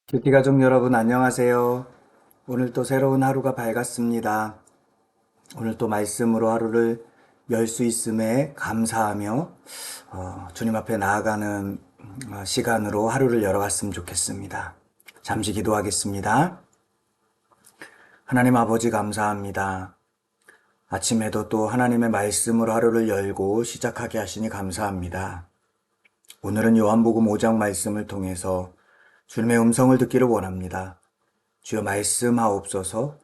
큐티 가족 여러분 안녕하세요. 오늘 또 새로운 하루가 밝았습니다. 오늘 또 말씀으로 하루를 열 수 있음에 감사하며 주님 앞에 나아가는 시간으로 하루를 열어갔으면 좋겠습니다. 잠시 기도하겠습니다. 하나님 아버지 감사합니다. 아침에도 또 하나님의 말씀으로 하루를 열고 시작하게 하시니 감사합니다. 오늘은 요한복음 5장 말씀을 통해서 주님의 음성을 듣기를 원합니다. 주여 말씀하옵소서.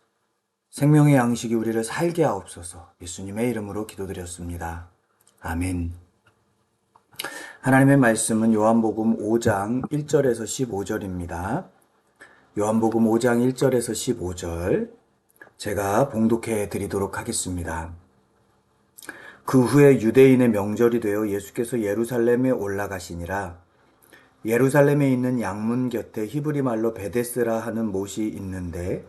생명의 양식이 우리를 살게 하옵소서. 예수님의 이름으로 기도드렸습니다. 아멘. 하나님의 말씀은 요한복음 5장 1절에서 15절입니다. 요한복음 5장 1절에서 15절 제가 봉독해 드리도록 하겠습니다. 그 후에 유대인의 명절이 되어 예수께서 예루살렘에 올라가시니라. 예루살렘에 있는 양문 곁에 히브리 말로 베데스라 하는 못이 있는데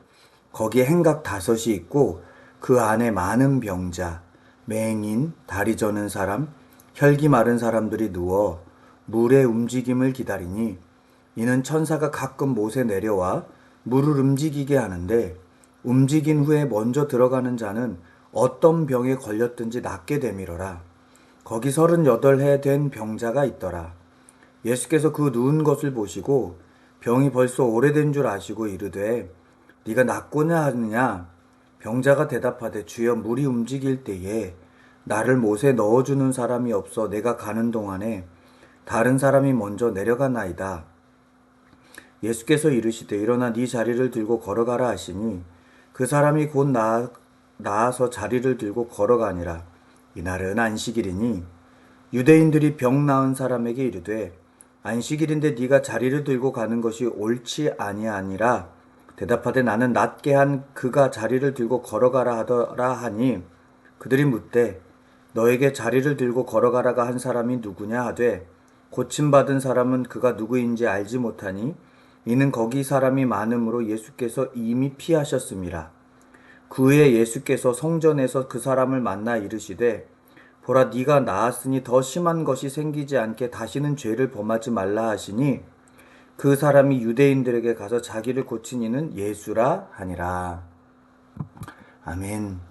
거기에 행각 5이 있고 그 안에 많은 병자, 맹인, 다리 저는 사람, 혈기 마른 사람들이 누워 물의 움직임을 기다리니 이는 천사가 가끔 못에 내려와 물을 움직이게 하는데 움직인 후에 먼저 들어가는 자는 어떤 병에 걸렸든지 낫게 되밀어라. 거기 38해 된 병자가 있더라. 예수께서 그 누운 것을 보시고 병이 벌써 오래된 줄 아시고 이르되 네가 낫고자 하느냐? 병자가 대답하되 주여 물이 움직일 때에 나를 못에 넣어주는 사람이 없어 내가 가는 동안에 다른 사람이 먼저 내려가나이다. 예수께서 이르시되 일어나 네 자리를 들고 걸어가라 하시니 그 사람이 곧 나아서 자리를 들고 걸어가니라. 이날은 안식일이니 유대인들이 병 나은 사람에게 이르되 안식일인데 네가 자리를 들고 가는 것이 옳지 아니하니라. 대답하되 나는 낫게 한 그가 자리를 들고 걸어가라 하더라 하니 그들이 묻되 너에게 자리를 들고 걸어가라가 한 사람이 누구냐 하되 고침받은 사람은 그가 누구인지 알지 못하니 이는 거기 사람이 많음으로 예수께서 이미 피하셨음이라. 그 후에 예수께서 성전에서 그 사람을 만나 이르시되 보라 네가 나았으니 더 심한 것이 생기지 않게 다시는 죄를 범하지 말라 하시니 그 사람이 유대인들에게 가서 자기를 고친 이는 예수라 하니라. 아멘.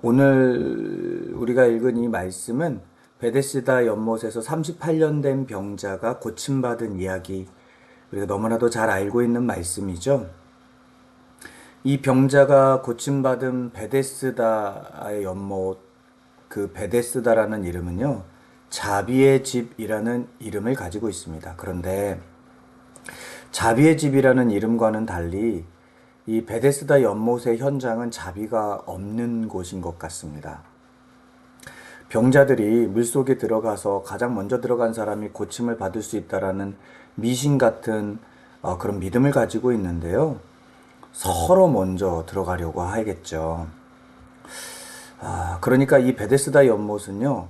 오늘 우리가 읽은 이 말씀은 베데스다 연못에서 38년 된 병자가 고침받은 이야기, 우리가 너무나도 잘 알고 있는 말씀이죠. 이 병자가 고침받은 베데스다의 연못, 그 베데스다라는 이름은요, 자비의 집이라는 이름을 가지고 있습니다. 그런데 자비의 집이라는 이름과는 달리 이 베데스다 연못의 현장은 자비가 없는 곳인 것 같습니다. 병자들이 물속에 들어가서 가장 먼저 들어간 사람이 고침을 받을 수 있다라는 미신 같은 그런 믿음을 가지고 있는데요. 서로 먼저 들어가려고 하겠죠. 그러니까 이 베데스다 연못은요,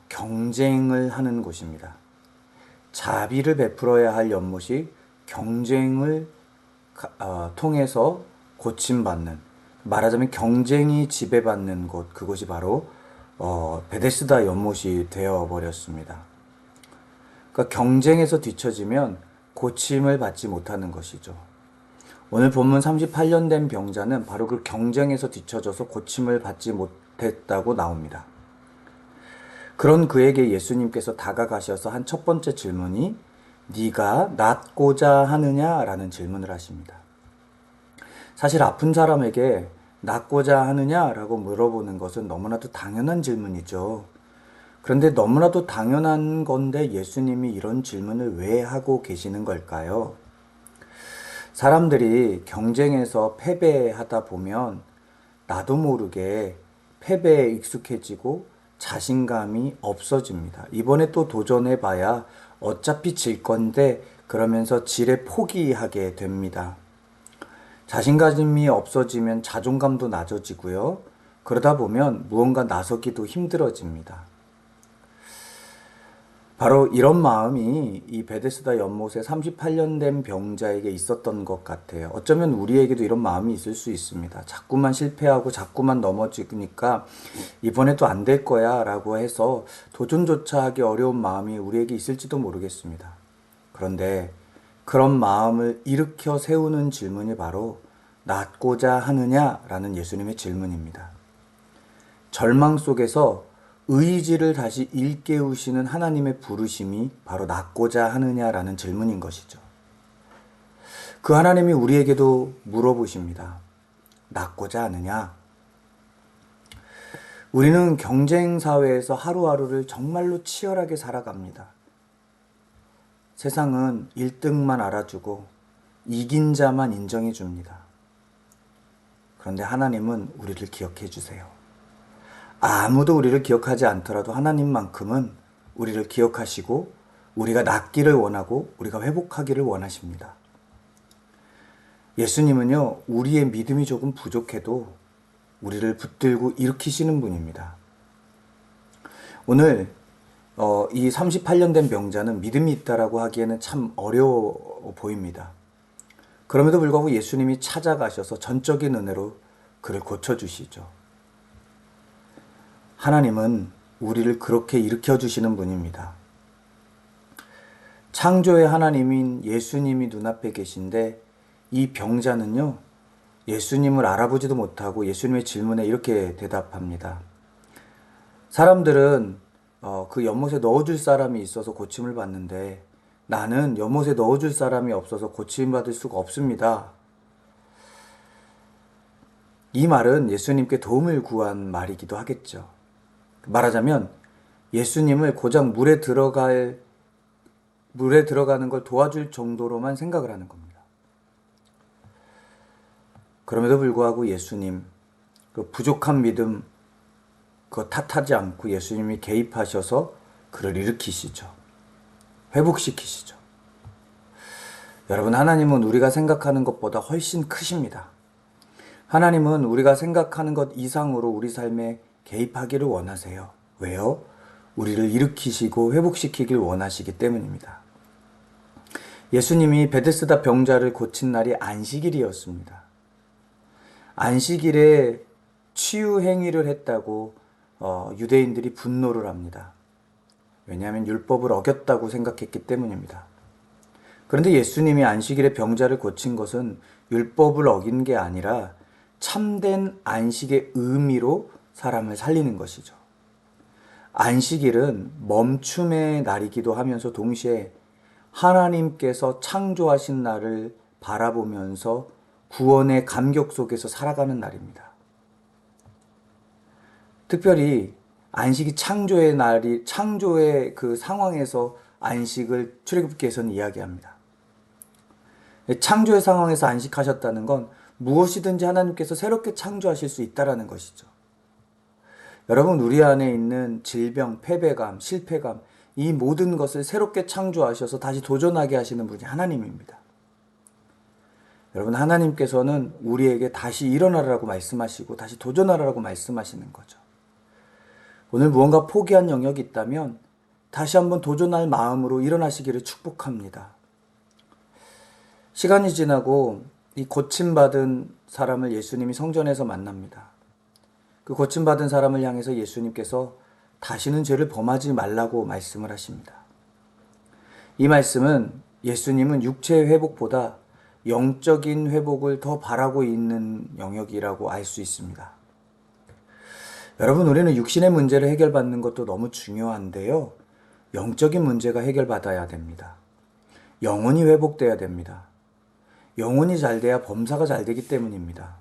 경쟁을 하는 곳입니다. 자비를 베풀어야 할 연못이 경쟁을 통해서 고침받는, 말하자면 경쟁이 지배받는 곳, 그곳이 바로 베데스다 연못이 되어버렸습니다. 그러니까 경쟁에서 뒤처지면 고침을 받지 못하는 것이죠. 오늘 본문 38년 된 병자는 바로 그 경쟁에서 뒤처져서 고침을 받지 못했다고 나옵니다. 그런 그에게 예수님께서 다가가셔서 한 첫 번째 질문이 네가 낫고자 하느냐라는 질문을 하십니다. 사실 아픈 사람에게 낫고자 하느냐라고 물어보는 것은 너무나도 당연한 질문이죠. 그런데 너무나도 당연한 건데 예수님이 이런 질문을 왜 하고 계시는 걸까요? 사람들이 경쟁에서 패배하다 보면 나도 모르게 패배에 익숙해지고 자신감이 없어집니다. 이번에 또 도전해봐야 어차피 질 건데 그러면서 지레 포기하게 됩니다. 자신감이 없어지면 자존감도 낮아지고요. 그러다 보면 무언가 나서기도 힘들어집니다. 바로 이런 마음이 이 베데스다 연못에 38년 된 병자에게 있었던 것 같아요. 어쩌면 우리에게도 이런 마음이 있을 수 있습니다. 자꾸만 실패하고 자꾸만 넘어지니까 이번에도 안 될 거야 라고 해서 도전조차 하기 어려운 마음이 우리에게 있을지도 모르겠습니다. 그런데 그런 마음을 일으켜 세우는 질문이 바로 낫고자 하느냐라는 예수님의 질문입니다. 절망 속에서 의지를 다시 일깨우시는 하나님의 부르심이 바로 낫고자 하느냐라는 질문인 것이죠. 그 하나님이 우리에게도 물어보십니다. 낫고자 하느냐? 우리는 경쟁 사회에서 하루하루를 정말로 치열하게 살아갑니다. 세상은 1등만 알아주고 이긴 자만 인정해 줍니다. 그런데 하나님은 우리를 기억해 주세요. 아무도 우리를 기억하지 않더라도 하나님만큼은 우리를 기억하시고 우리가 낫기를 원하고 우리가 회복하기를 원하십니다. 예수님은요, 우리의 믿음이 조금 부족해도 우리를 붙들고 일으키시는 분입니다. 오늘 이 38년 된 병자는 믿음이 있다라고 하기에는 참 어려워 보입니다. 그럼에도 불구하고 예수님이 찾아가셔서 전적인 은혜로 그를 고쳐주시죠. 하나님은 우리를 그렇게 일으켜주시는 분입니다. 창조의 하나님인 예수님이 눈앞에 계신데 이 병자는요, 예수님을 알아보지도 못하고 예수님의 질문에 이렇게 대답합니다. 사람들은 그 연못에 넣어줄 사람이 있어서 고침을 받는데 나는 연못에 넣어줄 사람이 없어서 고침받을 수가 없습니다. 이 말은 예수님께 도움을 구한 말이기도 하겠죠. 말하자면 예수님을 고작 물에 들어가는 걸 도와줄 정도로만 생각을 하는 겁니다. 그럼에도 불구하고 예수님, 그 부족한 믿음, 그거 탓하지 않고 예수님이 개입하셔서 그를 일으키시죠. 회복시키시죠. 여러분, 하나님은 우리가 생각하는 것보다 훨씬 크십니다. 하나님은 우리가 생각하는 것 이상으로 우리 삶에 개입하기를 원하세요. 왜요? 우리를 일으키시고 회복시키길 원하시기 때문입니다. 예수님이 베데스다 병자를 고친 날이 안식일이었습니다. 안식일에 치유 행위를 했다고 유대인들이 분노를 합니다. 왜냐하면 율법을 어겼다고 생각했기 때문입니다. 그런데 예수님이 안식일에 병자를 고친 것은 율법을 어긴 게 아니라 참된 안식의 의미로 사람을 살리는 것이죠. 안식일은 멈춤의 날이기도 하면서 동시에 하나님께서 창조하신 날을 바라보면서 구원의 감격 속에서 살아가는 날입니다. 특별히 안식이 창조의 날이, 창조의 그 상황에서 안식을 출애굽기에서는 이야기합니다. 창조의 상황에서 안식하셨다는 건 무엇이든지 하나님께서 새롭게 창조하실 수 있다는 것이죠. 여러분, 우리 안에 있는 질병, 패배감, 실패감, 이 모든 것을 새롭게 창조하셔서 다시 도전하게 하시는 분이 하나님입니다. 여러분, 하나님께서는 우리에게 다시 일어나라고 말씀하시고 다시 도전하라고 말씀하시는 거죠. 오늘 무언가 포기한 영역이 있다면 다시 한번 도전할 마음으로 일어나시기를 축복합니다. 시간이 지나고 이 고침받은 사람을 예수님이 성전에서 만납니다. 그 고침받은 사람을 향해서 예수님께서 다시는 죄를 범하지 말라고 말씀을 하십니다. 이 말씀은 예수님은 육체의 회복보다 영적인 회복을 더 바라고 있는 영역이라고 알 수 있습니다. 여러분, 우리는 육신의 문제를 해결받는 것도 너무 중요한데요. 영적인 문제가 해결받아야 됩니다. 영혼이 회복돼야 됩니다. 영혼이 잘 돼야 범사가 잘 되기 때문입니다.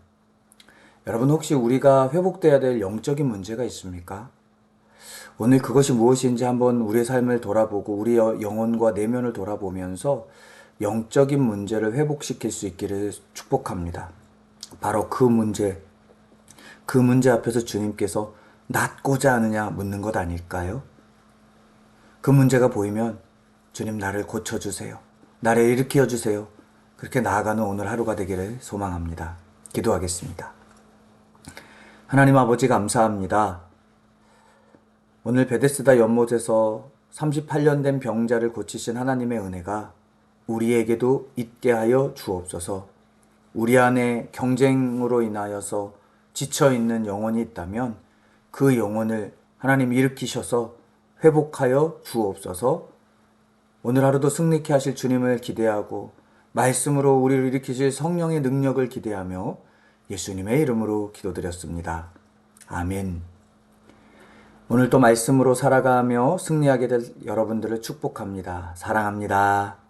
여러분, 혹시 우리가 회복돼야 될 영적인 문제가 있습니까? 오늘 그것이 무엇인지 한번 우리의 삶을 돌아보고 우리 영혼과 내면을 돌아보면서 영적인 문제를 회복시킬 수 있기를 축복합니다. 바로 그 문제 앞에서 주님께서 낫고자 하느냐 묻는 것 아닐까요? 그 문제가 보이면 주님, 나를 고쳐주세요. 나를 일으켜 주세요. 그렇게 나아가는 오늘 하루가 되기를 소망합니다. 기도하겠습니다. 하나님 아버지, 감사합니다. 오늘 베데스다 연못에서 38년 된 병자를 고치신 하나님의 은혜가 우리에게도 있게 하여 주옵소서. 우리 안에 경쟁으로 인하여서 지쳐있는 영혼이 있다면 그 영혼을 하나님 일으키셔서 회복하여 주옵소서. 오늘 하루도 승리케 하실 주님을 기대하고 말씀으로 우리를 일으키실 성령의 능력을 기대하며 예수님의 이름으로 기도드렸습니다. 아멘. 오늘도 말씀으로 살아가며 승리하게 될 여러분들을 축복합니다. 사랑합니다.